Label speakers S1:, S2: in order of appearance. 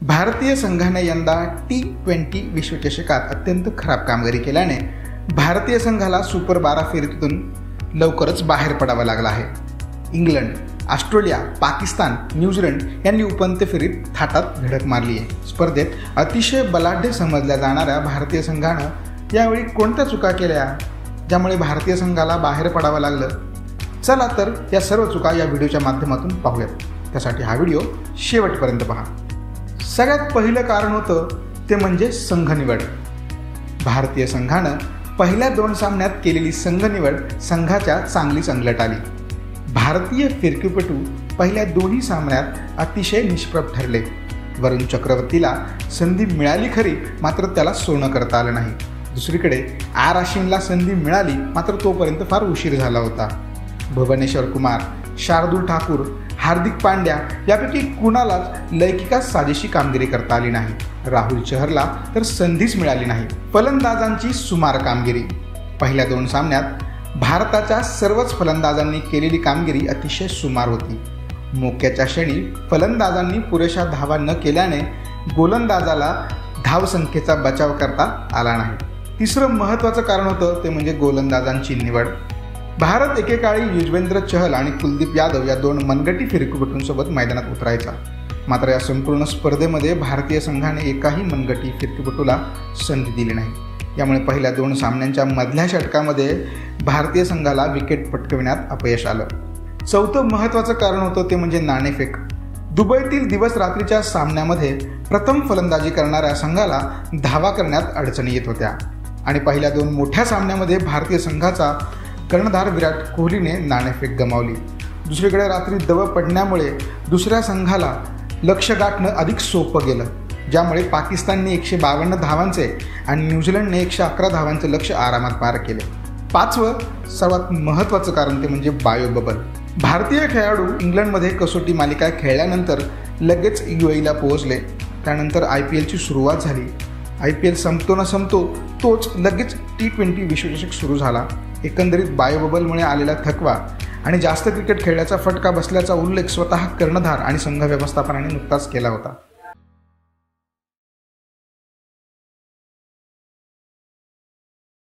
S1: भारतीय संघाने यंदा T20 विश्वचषकात अत्यंत खराब कामगिरी केल्याने भारतीय संघाला सुपर 12 फेरीतून लवकरच बाहेर पडावं लागलं आहे. इंग्लंड, ऑस्ट्रेलिया, पाकिस्तान, न्यूझीलंड यांनी उपांत्य फेरीत थाटात धडक मारली आहे. स्पर्धेत अतिशय बलाढ्य समजल्या जाणाऱ्या भारतीय संघानं यावेळी कोणत्या चुका केल्या ज्यामुळे भारतीय संघाला बाहेर पडावं लागलं? चला तर या सर्व चुका या व्हिडिओच्या माध्यमातून पाहूयात. त्यासाठी हा व्हिडिओ शेवटपर्यंत पहा. सगळ्यात पहिलं कारण होतं ते म्हणजे संघ निवड. भारतीय संघानं पहिल्या 2 सामन्यात केलेली संघ निवड संघाच्या चांगलीच अंगलट आली. भारतीय फिरकीपटू पहिल्या 2 सामन्यात अतिशय निष्प्रभ ठरले. वरुण चक्रवर्तीला संधी मिळाली खरी, मात्र त्याला सोनं करता आलं नाही. दुसरीकडे आर अश्विनला संधी मिळाली, मात्र तोपर्यंत फार उशीर झाला होता. भुवनेश्वर कुमार, शार्दूल ठाकूर, हार्दिक पांड्या यापैकी कुणालाच लौकिकास साजेशी कामगिरी करता आली नाही. राहुल चहरला तर संधीच मिळाली नाही. फलंदाजांची सुमार कामगिरी. पहिल्या 2 सामन्यात भारताच्या सर्वच फलंदाजांनी केलेली कामगिरी अतिशय सुमार होती. मोक्याच्या क्षणी फलंदाजांनी पुरेशा धावा न केल्याने गोलंदाजाला धावसंख्येचा बचाव करता आला नाही. तिसरं महत्त्वाचं कारण होतं ते म्हणजे गोलंदाजांची निवड. भारत एकेकाळी युजवेंद्र चहल आणि कुलदीप यादव या 2 मनगटी फिरकीपटूंसोबत मैदानात उतरायचा. मात्र या संपूर्ण स्पर्धेमध्ये भारतीय संघाने एकाही मनगटी फिरकीपटूला संधी दिली नाही. यामुळे पहिल्या 2 सामन्यांच्या मधल्या षटकामध्ये भारतीय संघाला विकेट पटकविण्यात अपयश आलं. चौथं महत्त्वाचं कारण होतं ते म्हणजे नाणेफेक. दुबईतील दिवस रात्रीच्या सामन्यामध्ये प्रथम फलंदाजी करणाऱ्या संघाला धावा करण्यात अडचणी येत होत्या आणि पहिल्या 2 मोठ्या सामन्यामध्ये भारतीय संघाचा कर्णधार विराट कोहलीने नाणेफेक गमावली. दुसरीकडे रात्री दव पडण्यामुळे दुसऱ्या संघाला लक्ष्य गाठणं अधिक सोपं गेलं, ज्यामुळे पाकिस्तानने 152 धावांचे आणि न्यूझीलंडने 111 धावांचे लक्ष्य आरामात पार केले. 5वं सर्वात महत्त्वाचं कारण ते म्हणजे बायो बबल. भारतीय खेळाडू इंग्लंडमध्ये कसोटी मालिका खेळल्यानंतर लगेच UAEला पोहोचले. त्यानंतर IPLची सुरुवात झाली. IPL संपतो न संपतो तोच लगेच T20 विश्वचषक सुरू झाला. एकंदरीत बायोबबलमुळे आलेला थकवा आणि जास्त क्रिकेट खेळण्याचा फटका बसल्याचा उल्लेख स्वतः कर्णधार आणि संघ व्यवस्थापनाने नुकताच केला होता.